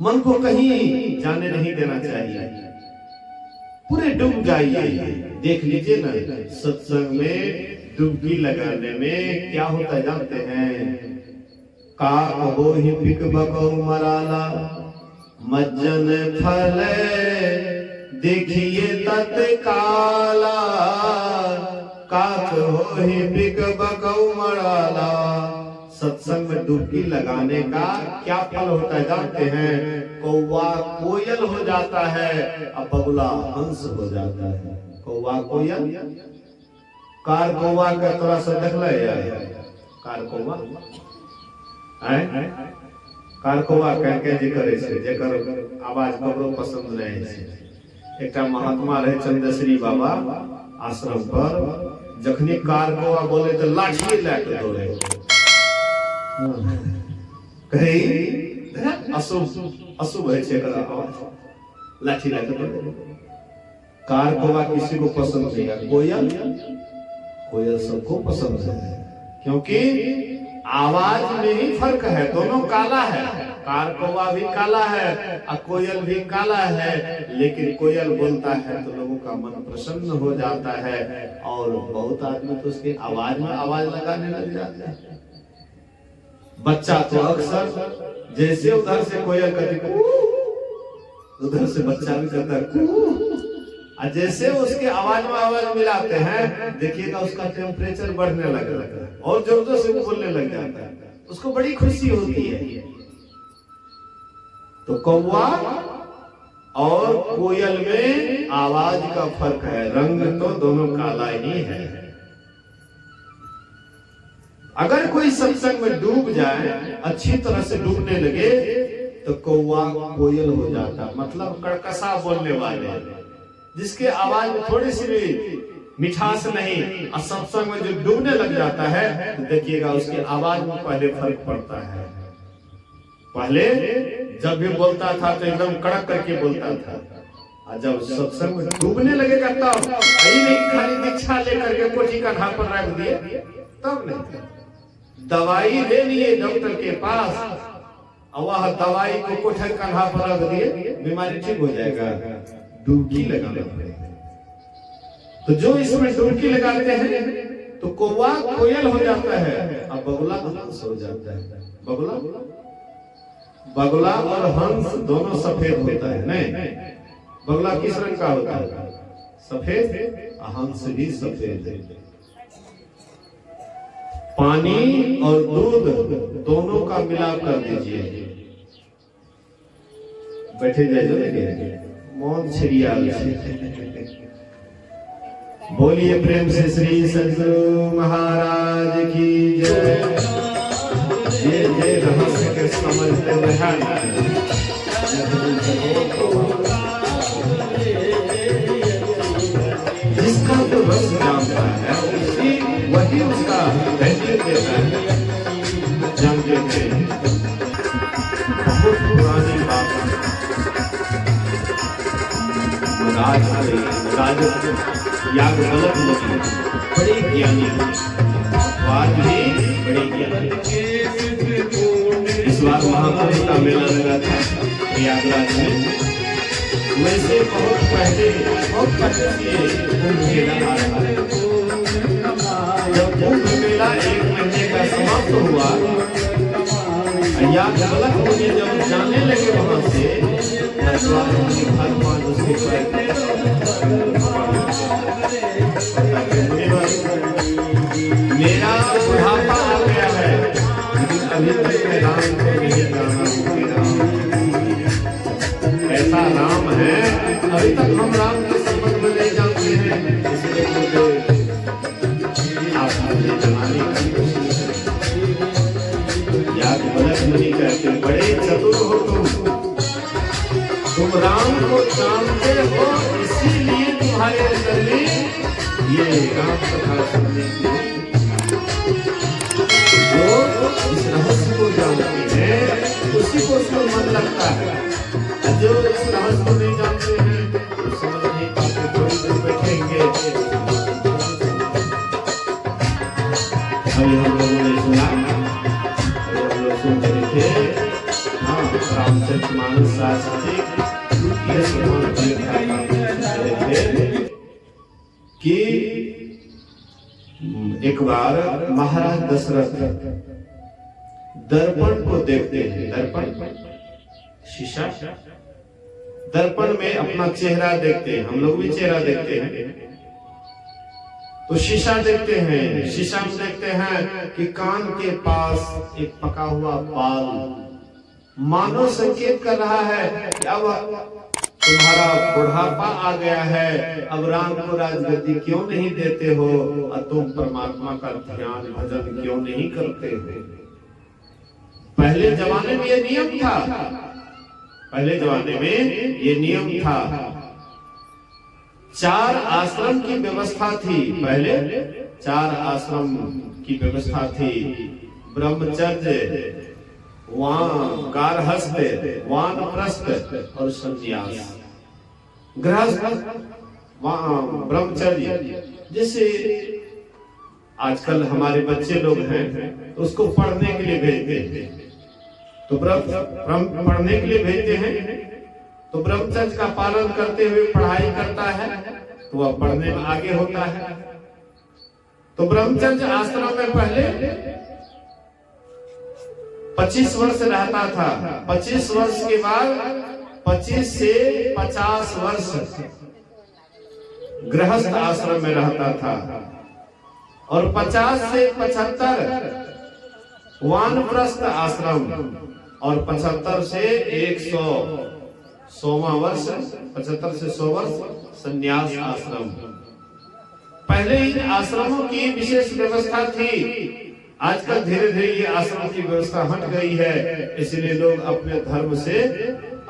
मन को कहीं जाने नहीं देना चाहिए, पूरे डूब जाइए। देख लीजिए ना, सत्संग में डुबकी लगाने में क्या होता है जानते हैं? का अबो ही पिक बको मराला मज्जन फल देखिए तत्काला, काक हो ही पिक बको मराला। सत्संग में डुबकी लगाने का क्या फल होता है जानते हैं? कौवा कोयल हो जाता है और बगुला हंस हो जाता है। कौवा कोयल, कार कौवा का थोड़ा सा देख ले यार, कार कौवा है, कार कौवा कह जे करे छे, जेकर आवाज ककरो पसंद नहीं है। एकटा महात्मा रहे चंद्रश्री बाबा आश्रम पर, जखनी कार कौवा बोले तो लाठी लेके दौड़े, कहीं अशुभ है एकर आवाज, लाठी लेके दौड़े। कार कौवा किसी को पसंद नहीं है, कोयल सबको पसंद है, क्योंकि आवाज में ही फर्क है। दोनों काला है, कार कौवा भी काला है और कोयल भी काला है, लेकिन कोयल बोलता है तो लोगों का मन प्रसन्न हो जाता है। और बहुत आदमी तो उसके आवाज में आवाज लगाने लग जाते हैं। बच्चा तो अक्सर जैसे उधर से कोयल कहती उधर से बच्चा भी कहता है, और जैसे उसके आवाज में आवाज मिलाते हैं, देखिएगा उसका टेम्परेचर बढ़ने लगता है और जोर जोर से बोलने लग जाता है, उसको बड़ी खुशी होती है। तो कौवा और कोयल में आवाज का फर्क है, रंग तो दोनों काला ही है। अगर कोई सत्संग में डूब जाए, अच्छी तरह से डूबने लगे, तो कौवा कोयल हो जाता, मतलब कड़कसा बोलने वाले, जिसके आवाज में थोड़ी सी भी मिठास नहीं, और सत्संग में जो डूबने लग जाता है, तो देखिएगा उसके आवाज में पहले फर्क पड़ता है। पहले जब भी बोलता था तो एकदम कड़क करके बोलता था, और जब सत्संग में डूबने लगेगा तब नहीं खाली दीक्षा लेकर के कोठी का ढापर रख दिए, तब नहीं। दवाई ले लिए डॉक्टर के पास, और वह दवाई को कोठर कंधा पर रख दिए, बीमारी ठीक हो जाएगा। डुबकी लगाना पड़ेगा। तो जो इसमें डुबकी लगाते हैं तो कौवा कोयल हो जाता है और बगुला हंस हो जाता है। बगुला और हंस दोनों सफेद होता है, नहीं? बगुला किस रंग का होता है? सफेद, हंस भी सफेद है। पानी और दूध दोनों का मिलाप कर दीजिए, बैठे जाइए, मौन छिड़िया। बोलिए प्रेम से श्री सद्गुरु महाराज की जय। ये रहस्य के समझते हैं, जिसका तो रस जानता है वही उसका वैल्यू देता है। जानते थे बहुत पुरानी बात, याग गलत नहीं, बड़े ज्ञानी, आज भी बड़े ज्ञानी। इस बार महाकुंभ का मेला लगा था प्रयागराज में। वैसे बहुत पहले कुंभ मेला आ रहा है। जब कुंभ मेला 1 महीने का समाप्त हुआ, याग गलत मुझे जब जाने लगे वहां से, भगवान उसके मेरा बुढ़ापा आ गया है, लेकिन अभी तक मैं राम को नहीं जाना। ऐसा राम है, अभी तक हम राम के संबंध में नहीं जानते हैं, इसलिए मुझे आप मुझे जनाने की कोशिश करें। याद गलत नहीं कहते, बड़े चतुर हो तुम राम को जानते हो, इसीलिए तुम्हारे अंदर में ये राम कथा सुनने की, जो इस रहस्य को जानते हैं उसी को उसमें मन लगता है। जो इस रहस्य को नहीं जानते हैं तो समझ नहीं पाते, थोड़ी देर बैठेंगे। अभी हम लोगों ने सुना, हम लोग सुन रहे थे, हाँ, रामचरित मानस शास्त्री द्वितीय सोपान कि एक बार महाराज दशरथ दर्पण को देखते हैं। दर्पण शीशा, दर्पण में अपना चेहरा देखते हैं। हम लोग भी चेहरा देखते हैं, तो शीशा देखते हैं। शीशा में देखते हैं कि कान के पास एक पका हुआ बाल मानो संकेत कर रहा है कि अब तुम्हारा बुढ़ापा आ गया है, अब राम को राजगद्दी क्यों नहीं देते हो और तुम परमात्मा का ध्यान भजन क्यों नहीं करते हो। पहले जमाने में ये नियम था, पहले जमाने में ये नियम था। 4 आश्रम की व्यवस्था थी। पहले 4 आश्रम की व्यवस्था थी। ब्रह्मचर्य, गारहस्थ, वानप्रस्थ और संन्यास। गृहस्थ, ब्रह्मचर्य, जैसे आजकल हमारे बच्चे लोग हैं तो उसको पढ़ने के लिए भेजते हैं, तो पढ़ने के लिए भेजते हैं तो ब्रह्मचर्य का पालन करते हुए पढ़ाई करता है तो वह पढ़ने में आगे होता है। तो ब्रह्मचर्य आश्रम में पहले 25 वर्ष रहता था। 25 वर्ष के बाद 25 से 50 वर्ष गृहस्थ आश्रम में रहता था और 50 से 75 वानप्रस्थ आश्रम और 75 से 100वां वर्ष, 75 से 100 वर्ष संन्यास आश्रम। पहले इन आश्रमों की विशेष व्यवस्था थी। आजकल धीरे धीरे ये आश्रम की व्यवस्था हट गई है, इसलिए लोग अपने धर्म से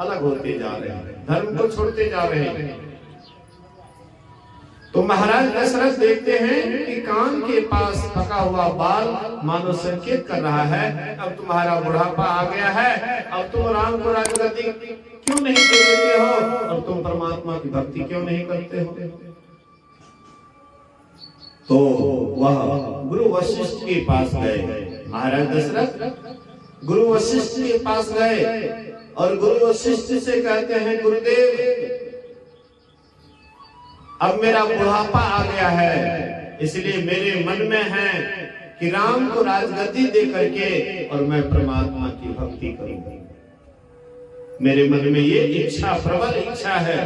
अलग होते जा रहे हैं, धर्म को छोड़ते जा रहे हैं। तो महाराज दशरथ देखते हैं कि कान के पास पका हुआ बाल मानो संकेत कर रहा है अब तुम्हारा बुढ़ापा आ गया है, अब तुम राम को राजगद्दी क्यों नहीं दे देते हो और तुम परमात्मा की भक्ति क्यों नहीं करते हो। तो वह गुरु वशिष्ठ के पास गए। महाराज दशरथ गुरु वशिष्ठ के पास गए और गुरु वशिष्ठ से कहते हैं, गुरुदेव अब मेरा बुढ़ापा आ गया है, इसलिए मेरे मन में है कि राम को राजगद्दी दे करके और मैं परमात्मा की भक्ति करूंगा। मेरे मन में ये इच्छा, प्रबल इच्छा है।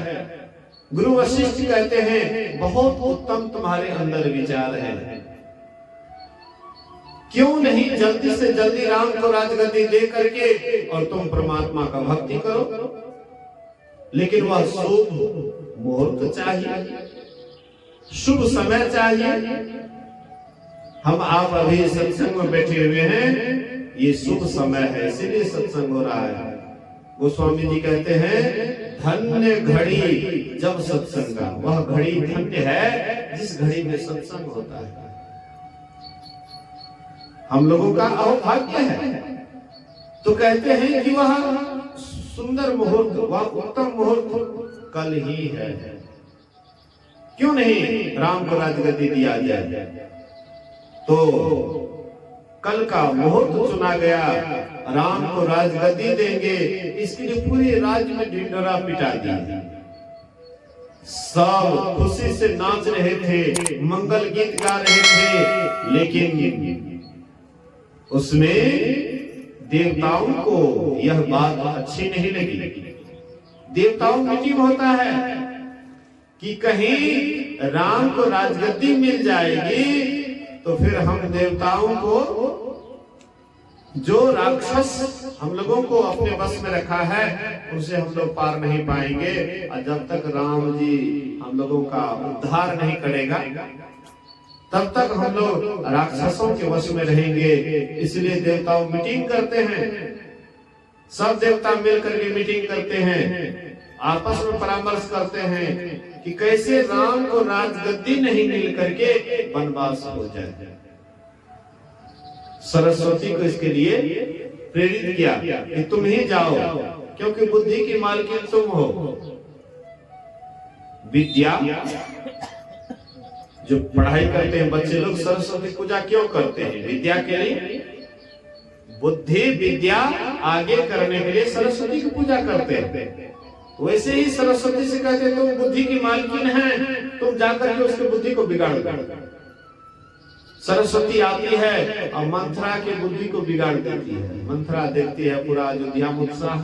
गुरु वशिष्ठ कहते हैं, बहुत उत्तम तुम्हारे अंदर विचार है, क्यों नहीं जल्दी से जल्दी राम को राजगद्दी दे करके और तुम परमात्मा का भक्ति करो। लेकिन वह शुभ मुहूर्त चाहिए, शुभ समय चाहिए। हम आप अभी सत्संग में बैठे हुए हैं, ये शुभ समय है, इसीलिए सत्संग हो रहा है। गोस्वामी जी कहते हैं, धन्य घड़ी जब सत्संग का, वह घड़ी धन्य है जिस घड़ी में सत्संग होता है। हम लोगों का अहोभाग्य है। तो कहते हैं कि वह सुंदर मुहूर्त, वह उत्तम मुहूर्त कल ही है, क्यों नहीं राम को राजगद्दी दिया जाए। तो कल का मुहूर्त चुना गया, राम को राजगद्दी देंगे, इसके लिए पूरे राज्य में ढिंढोरा पिटा दिया। सब खुशी से नाच रहे थे, मंगल गीत गा रहे थे, लेकिन उसमें देवताओं को यह बात अच्छी नहीं लगी। देवताओं मीटिंग होता है कि कहीं राम को राजगद्दी मिल जाएगी तो फिर हम देवताओं को, जो राक्षस हम लोगों को अपने बस में रखा है, उसे हम लोग पार नहीं पाएंगे। और जब तक राम जी हम लोगों का उद्धार नहीं करेगा तब तक हम लोग राक्षसों के वश में रहेंगे। इसलिए देवताओं मीटिंग करते हैं, सब देवता मिलकर के मीटिंग करते हैं, आपस में परामर्श करते हैं कि कैसे राम को राजगद्दी नहीं मिल करके वनवास हो जाए। सरस्वती को इसके लिए प्रेरित किया कि तुम ही जाओ, क्योंकि बुद्धि की मालकिन तुम हो। विद्या, जो पढ़ाई करते हैं बच्चे लोग, सरस्वती पूजा क्यों करते हैं? विद्या के लिए, बुद्धि विद्या आगे करने के लिए सरस्वती की पूजा करते हैं। वैसे ही सरस्वती से कहते तुम बुद्धि की मालकिन है, तुम जाकर के उसकी बुद्धि को बिगाड़ दो। सरस्वती आती है और मंथरा की बुद्धि को बिगाड़ देती है। मंथरा देखती है पूरा अयोध्या में उत्साह,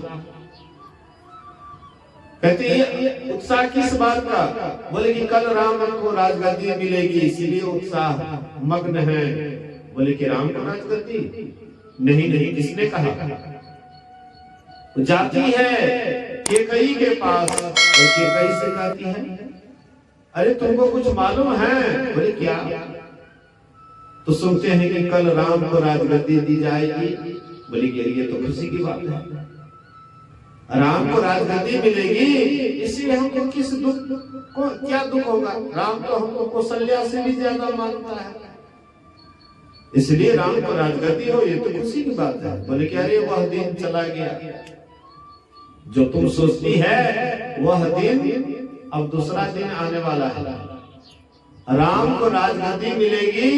कहती है उत्साह किस बात का? बोले कि कल राम को राजगद्दी मिलेगी इसीलिए उत्साह मग्न है। बोले कि राम को राजगद्दी? नहीं नहीं, किसने कहा? जाती है केकई के पास और केकई से कहती है अरे तुमको कुछ मालूम है? बोले क्या? तो सुनते हैं कि कल राम को राजगद्दी दी जाएगी। बोले कि ये तो खुशी की बात है, राम को राजगद्दी मिलेगी, इसलिए हमको किस दुख को, क्या दुख होगा? राम तो हमको कौशल्या से भी ज्यादा मानता है, इसलिए राम को राजगद्दी हो, ये तो खुशी की बात है। बोले कि अरे वह दिन चला गया जो तुम सोचती है, वह दिन अब दूसरा दिन आने वाला है। राम को राजगद्दी मिलेगी,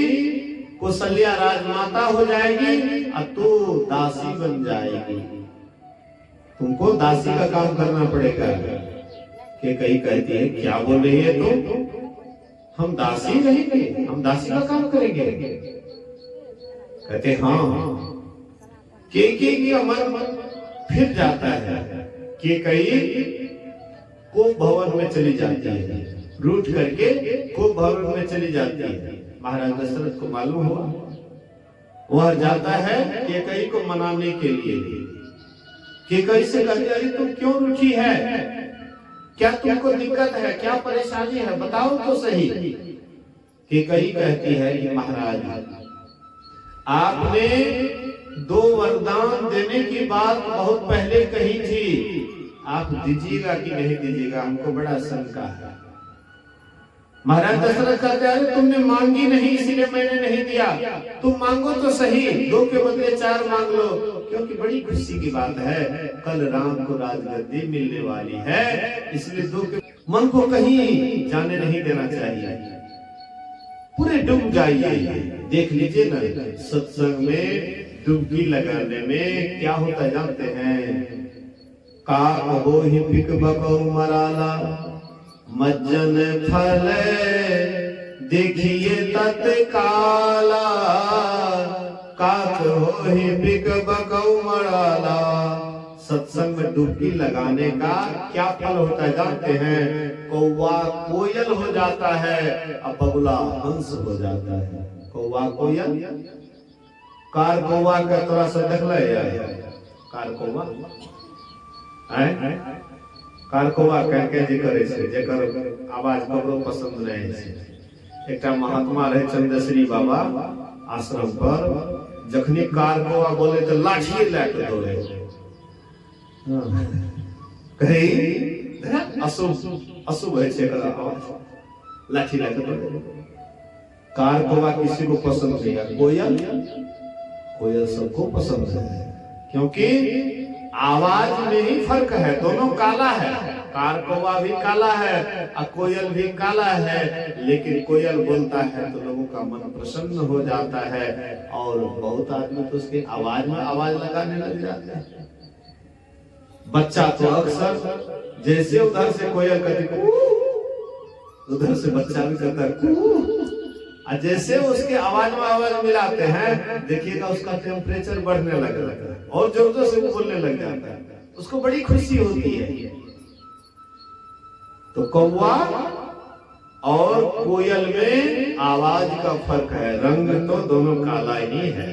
कौशल्या राजमाता हो जाएगी और तू दासी बन जाएगी। तुमको दासी का काम करना पड़ेगा। कि कहीं कहती है क्या बोल रही है तुम? हम दासी रहेंगे, हम दासी का काम करेंगे? कहते हाँ। के मन फिर जाता है कि कहीं कोप भवन में चली जाती है, रूठ करके कोप भवन में चली जाती है। महाराज दशरथ को मालूम हुआ, वह जाता है केकई को मनाने के लिए। केकई से कहते अरे तुम क्यों रूठी है? क्या तुमको दिक्कत है? क्या परेशानी है? बताओ तो सही। केकई कहती है कि महाराज आपने 2 वरदान देने की बात बहुत पहले कही थी, आप दीजिएगा कि नहीं दीजिएगा? हमको बड़ा शंका है। महाराज दशरथ कहते हैं तुमने मांगी नहीं इसीलिए मैंने नहीं दिया, तुम मांगो तो सही, 2 के बदले 4 मांग लो, क्योंकि बड़ी खुशी की बात है, कल राम को राजगद्दी मिलने वाली है, इसलिए 2 के मन को कहीं जाने नहीं देना चाहिए। पूरे डूब जाइए। देख लीजिए ना, सत्संग में डुबकी लगाने में क्या होता जानते हैं? का अबो ही बिक बको मराला मज्जन फल देखिए तत्काला, काक हो ही बिक बकौ मराला। सत्संग में डुबकी लगाने का क्या फल होता है जानते हैं? कौवा कोयल हो जाता है और बगुला हंस हो जाता है। कौवा कोयल, कार कौवा का थोड़ा सा देख ले यार, कार कौवा कारकोवा कह के जे करे से, जेकर आवाज ककरो पसंद नहीं है। एकटा महात्मा रहे चंद्रश्री बाबा आश्रम पर, जखनी कारकोवा बोले तो लाठी लेके दौड़े। कहीं अशुभ है से आवाज, लाठी लेके दौड़े। कारकोवा किसी को पसंद नहीं है, कोयल सबको पसंद है, क्योंकि आवाज में ही फर्क है, दोनों काला है। कारकोवा भी काला है और कोयल भी काला है, लेकिन कोयल बोलता है तो लोगों का मन प्रसन्न हो जाता है, और बहुत आदमी तो उसके आवाज में आवाज लगाने लग जाते हैं। बच्चा तो अक्सर जैसे उधर से कोयल कहती उधर से बच्चा भी कहता है, जैसे उसके आवाज में आवाज मिलाते हैं, देखिएगा उसका टेम्परेचर बढ़ने लगता है और जोर जोर से बोलने लग जाता है, उसको बड़ी खुशी होती है। तो कौवा और कोयल में आवाज का फर्क है, रंग तो दोनों काला ही है।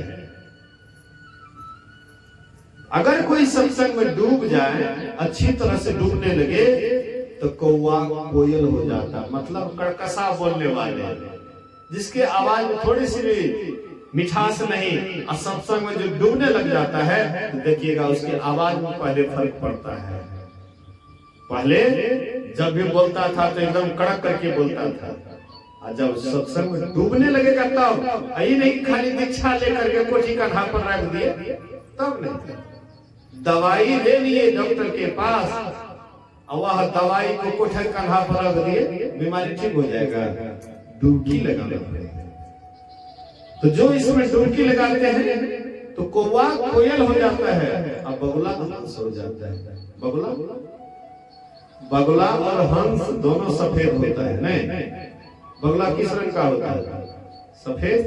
अगर कोई सत्संग में डूब जाए, अच्छी तरह से डूबने लगे, तो कौवा कोयल हो जाता, मतलब कड़कसा बोलने वाले, जिसके आवाज में थोड़ी सी भी मिठास नहीं, और सत्संग में जो डूबने लग जाता है, तो देखिएगा उसकी आवाज में पहले फर्क पड़ता है। पहले जब भी बोलता था तो एकदम कड़क करके बोलता था, और जब सत्संग में डूबने लगेगा तब, यही नहीं खाली दीक्षा लेकर के कोठी का ढाप पर रख दिए, तब नहीं। दवाई दे दिए डॉक्टर के पास, और वह दवाई को कोठे का ढाप पर रख दिए, बीमारी ठीक हो जाएगा। डुबकी लगाना पड़ेगा। तो जो इसमें डुबकी लगाते हैं तो कौवा कोयल हो जाता है, अब बगुला हंस हो जाता है। बगुला और हंस दोनों सफेद होता है। नहीं, बगुला किस रंग का होता है? सफेद।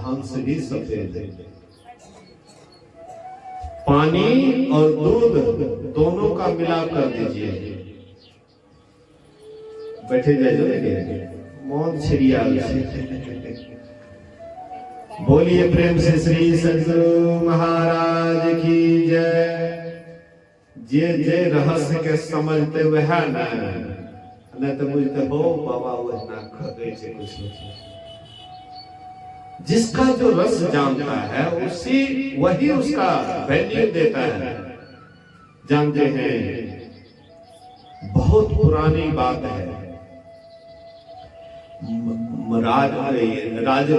हंस भी सफेद है। पानी और दूध दोनों का मिलाप कर दीजिए। बैठे जाइए, मौन छिड़िया। बोलिए प्रेम से श्री सद्गुरु महाराज की जय। जे रहस्य के समझते हुए है न तो बुझते हो बाबा वो ना खगै से कुछ जिसका जो रस जानता है उसी वही उसका वैल्यू देता है। जानते हैं, बहुत पुरानी बात है। राज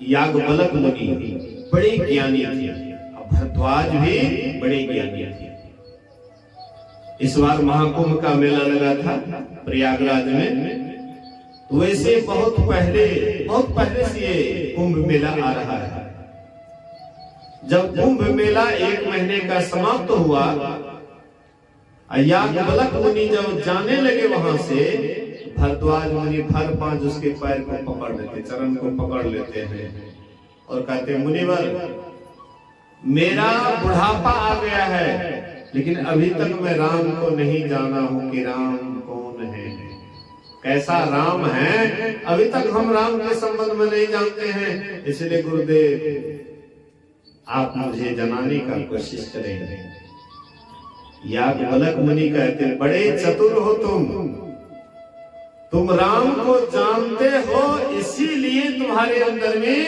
याज्ञवल्क्य मुनि बड़े ज्ञानी थे, भरद्वाज भी बड़े ज्ञानी थे। इस बार महाकुंभ का मेला लगा था प्रयागराज में। वैसे बहुत पहले से ये कुंभ मेला आ रहा है। जब कुंभ मेला 1 महीने का समाप्त हुआ, याज्ञवल्क्य मुनि जब जाने लगे वहां से, भरद्वाज मुनि भर पांच उसके पैर को पकड़ लेते, चरण को पकड़ लेते हैं और कहते, मुनिवर मेरा बुढ़ापा आ गया है, लेकिन अभी तक मैं राम को नहीं जाना हूं कि राम कौन है, कैसा राम है, अभी तक हम राम के संबंध में नहीं जानते हैं। इसलिए गुरुदेव आप मुझे जनाने का कोशिश करेंगे। याज्ञवल्क्य मुनि कहते, बड़े चतुर हो तुम राम को जानते हो, इसीलिए तुम्हारे अंदर में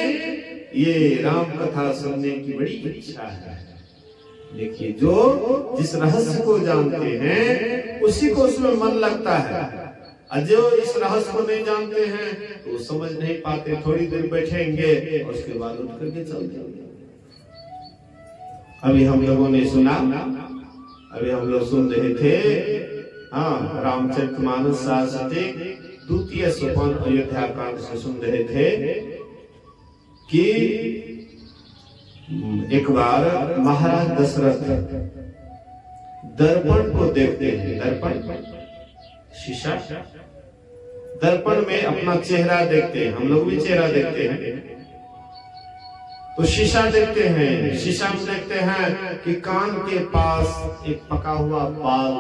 ये राम कथा सुनने की बड़ी इच्छा है। देखिए, जो जिस रहस्य को जानते हैं उसी को उसमें मन लगता है, और जो इस रहस्य को नहीं जानते हैं तो समझ नहीं पाते। थोड़ी देर बैठेंगे और उसके बाद उठ करके चल जाएंगे। अभी हम लोगों ने सुना, अभी हम लोग सुन रहे थे, हाँ, रामचरितमानस शास्त्र 2 सोपान अयोध्या कांड से सुन रहे थे कि एक बार महाराज दशरथ दर्पण को देखते हैं। दर्पण शीशा, दर्पण में अपना चेहरा देखते हैं। हम लोग भी चेहरा देखते हैं, तो शीशा देखते हैं। शीशा में देखते हैं कि कान के पास एक पका हुआ बाल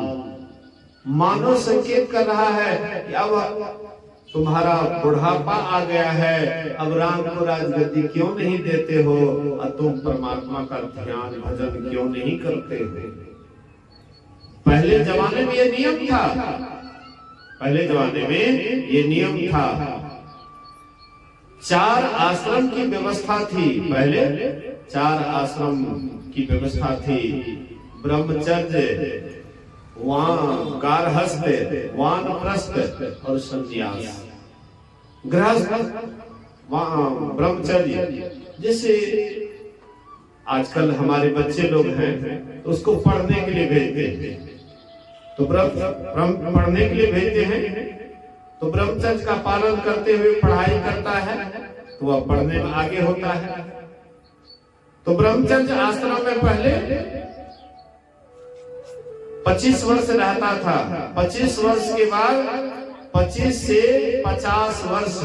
मानो संकेत कर रहा है कि अब तुम्हारा बुढ़ापा आ गया है, अब राम को राजगद्दी क्यों नहीं देते हो, और तुम परमात्मा का ध्यान भजन क्यों नहीं करते हो। पहले जमाने में ये नियम था, पहले जमाने में ये नियम था। 4 आश्रम की व्यवस्था थी। पहले 4 आश्रम की व्यवस्था थी। ब्रह्मचर्य, गारहस्थ, वानप्रस्थ और संन्यास। गृहस्थ, ब्रह्मचर्य। जैसे आजकल हमारे बच्चे लोग हैं तो उसको पढ़ने के लिए भेजते हैं, तो पढ़ने के लिए भेजते हैं, तो ब्रह्मचर्य का पालन करते हुए पढ़ाई करता है तो वह पढ़ने में आगे होता है। तो ब्रह्मचर्य आश्रम में पहले 25 वर्ष रहता था। 25 वर्ष के बाद 25 से 50 वर्ष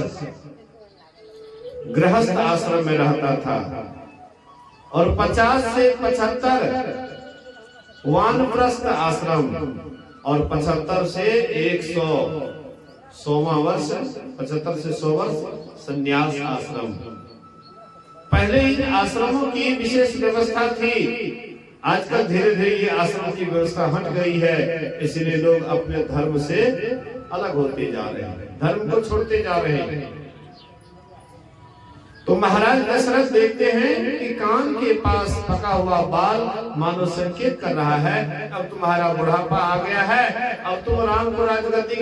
गृहस्थ आश्रम में रहता था, और 50 से 75 वानप्रस्थ आश्रम, और 75 से 100वां वर्ष, 75 से 100 वर्ष संन्यास आश्रम। पहले इन आश्रमों की विशेष व्यवस्था थी। आजकल धीरे धीरे ये आश्रम की व्यवस्था हट गई है, इसलिए लोग अपने धर्म से अलग होते जा रहे हैं, धर्म को छोड़ते जा रहे हैं। तो महाराज दशरथ देखते हैं कि कान के पास पका हुआ बाल मानो संकेत कर रहा है, अब तुम्हारा बुढ़ापा आ गया है, अब तुम राम को राजगद्दी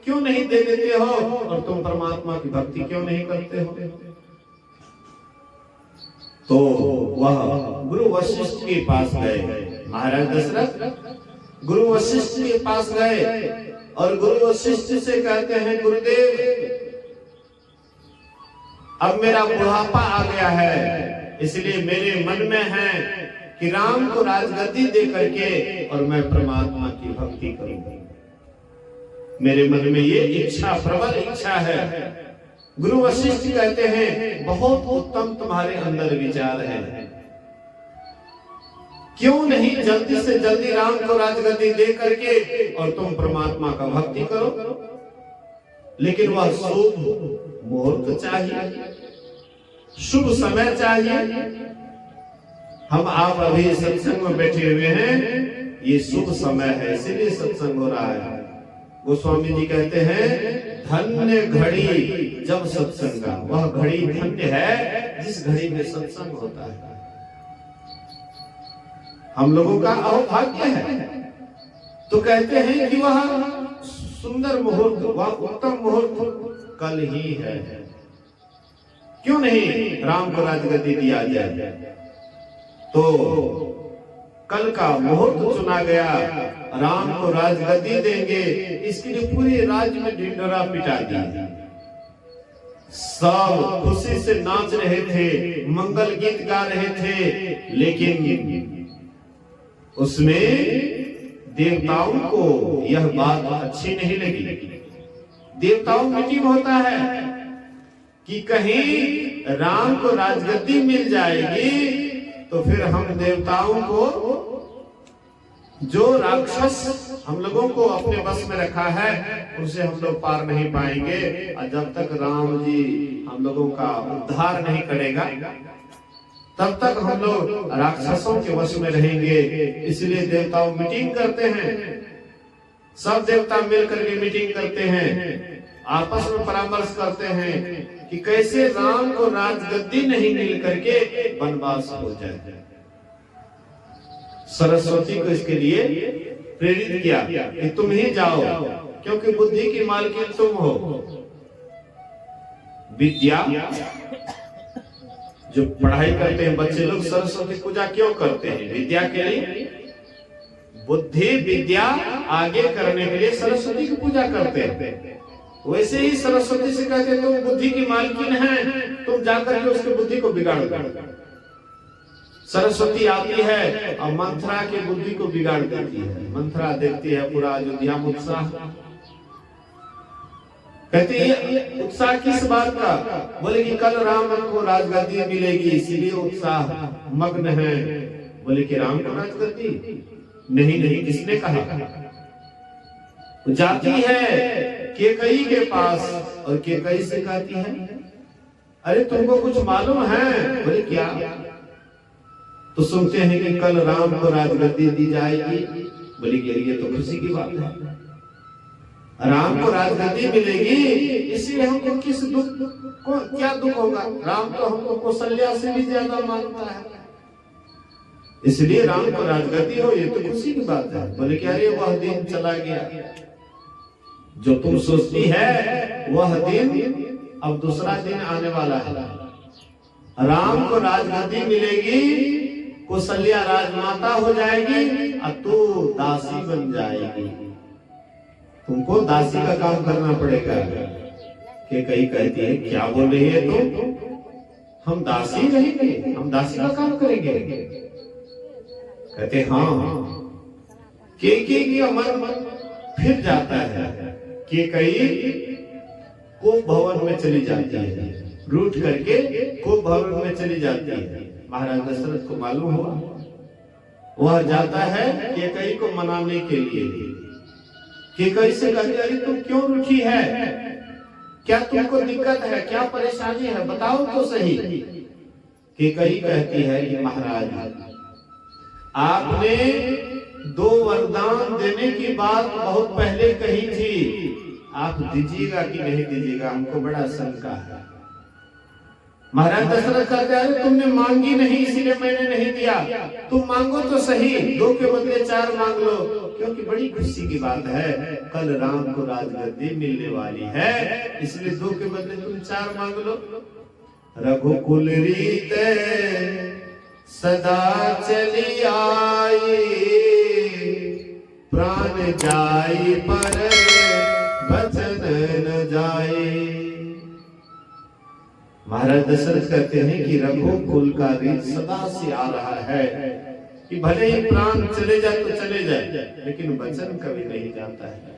क्यों नहीं दे देते हो, और तुम परमात्मा की भक्ति क्यों नहीं करते हो। तो वह गुरु वशिष्ठ के पास गए। महाराज दशरथ गुरु वशिष्ठ के पास गए और गुरु वशिष्ठ से कहते हैं, गुरुदेव अब मेरा बुढ़ापा आ गया है, इसलिए मेरे मन में है कि राम को राजगद्दी दे करके और मैं परमात्मा की भक्ति करूंगा। मेरे मन में ये इच्छा, प्रबल इच्छा है। गुरु वशिष्ठ कहते हैं बहुत उत्तम तुम्हारे अंदर विचार है, क्यों नहीं जल्दी से जल्दी राम को राजगद्दी दे करके और तुम परमात्मा का भक्ति करो। लेकिन वह शुभ मुहूर्त चाहिए, शुभ समय चाहिए। हम आप अभी सत्संग में बैठे हुए हैं, ये शुभ समय है, इसीलिए सत्संग हो रहा है। गोस्वामी जी कहते हैं धन्य घड़ी जब सत्संगा, वह घड़ी धन्य है जिस घड़ी में सत्संग होता है। हम लोगों का अहोभाग्य है। तो कहते हैं कि वह सुंदर मुहूर्त, वह उत्तम मुहूर्त कल ही है, क्यों नहीं राम को राजगद्दी दिया जाए। तो कल का मुहूर्त चुना गया, राम को राजगद्दी देंगे, इसके लिए पूरे राज्य में ढिंढोरा पिटा दिया। सब खुशी से नाच रहे थे, मंगल गीत गा रहे थे, लेकिन उसमें देवताओं को यह बात अच्छी नहीं लगी। देवताओं मीटिंग होता है कि कहीं राम को राजगद्दी मिल जाएगी तो फिर हम देवताओं को, जो राक्षस हम लोगों को अपने बस में रखा है, उसे हम लोग पार नहीं पाएंगे। और जब तक राम जी हम लोगों का उद्धार नहीं करेगा तब तक हम लोग राक्षसों के वश में रहेंगे। इसलिए देवताओं मीटिंग करते हैं, सब देवता मिलकर के मीटिंग करते हैं, आपस में परामर्श करते हैं कि कैसे राम को राजगद्दी नहीं मिल करके वनवास हो जाए। सरस्वती को इसके लिए प्रेरित किया कि तुम ही जाओ, क्योंकि बुद्धि की मालकिन तुम हो। विद्या, जो पढ़ाई करते हैं बच्चे लोग, सरस्वती पूजा क्यों करते हैं? विद्या के लिए। बुद्धि विद्या आगे करने के लिए सरस्वती की पूजा करते हैं। वैसे ही सरस्वती से कहते हैं तुम बुद्धि की मालकिन है, तुम जाकर के उसकी बुद्धि को बिगाड़ दो। सरस्वती आती है और मंथरा की बुद्धि को बिगाड़ देती है। मंथरा देखती है पूरा अयोध्या में उत्साह, कहते हैं उत्साह किस बात का? बोले कि कल राम को राजगद्दी मिलेगी, इसीलिए उत्साह मग्न है। बोले कि राम को राजगद्दी? नहीं नहीं, किसने कहा? जाती है केकई के पास और केकई से कहती है अरे तुमको कुछ मालूम है? बोले क्या? तो सुनते हैं कि कल राम को राजगद्दी दी जाएगी। बोले कि ये तो खुशी की बात है, राम को राजगद्दी मिलेगी, इसलिए हमको किस दुख को, क्या दुख होगा? राम तो हमको कौशल्या से भी ज्यादा मानता है, इसलिए राम को राजगद्दी हो, ये तो खुशी की बात है। बोले कि अरे वह दिन चला गया, जो तुम सोचती है वह दिन अब दूसरा दिन आने वाला है। राम को राजगद्दी मिलेगी, कौशल्या राजमाता हो जाएगी और तू दासी बन जाएगी। तुमको दासी का काम करना पड़ेगा। कि कहीं कहती है क्या बोल रही है तुम? हम दासी रहेंगे, हम दासी का काम करेंगे। कहते हाँ। के मन फिर जाता है कि कहीं कोप भवन में चली जाती है, रूठ करके कोप भवन में चली जाती है। महाराज दशरथ को मालूम हुआ, वह जाता है केकई को मनाने के लिए। केकई से कहती अरे तुम क्यों रूठी है? क्या तुमको दिक्कत है? क्या परेशानी है? बताओ तो सही। केकई कहती है कि महाराज आपने 2 वरदान देने की बात बहुत पहले कही थी, आप दीजिएगा कि नहीं दीजिएगा? हमको बड़ा शंका है। महाराज दशरथ कहते हैं तुमने मांगी नहीं इसलिए मैंने नहीं दिया, तुम मांगो तो सही, 2 के बदले 4 मांग लो, क्योंकि बड़ी खुशी की बात है, कल राम को राजगद्दी मिलने वाली है, इसलिए 2 के बदले तुम 4 मांग लो। रघुकुल रीत सदा चली आई, प्राण जाई पर वचन न जाए। महाराज दशरथ कहते हैं कि रघुकुल का रीत सदा से आ रहा है कि भले ही प्राण चले जाए तो चले जाए, लेकिन वचन कभी नहीं जाता है।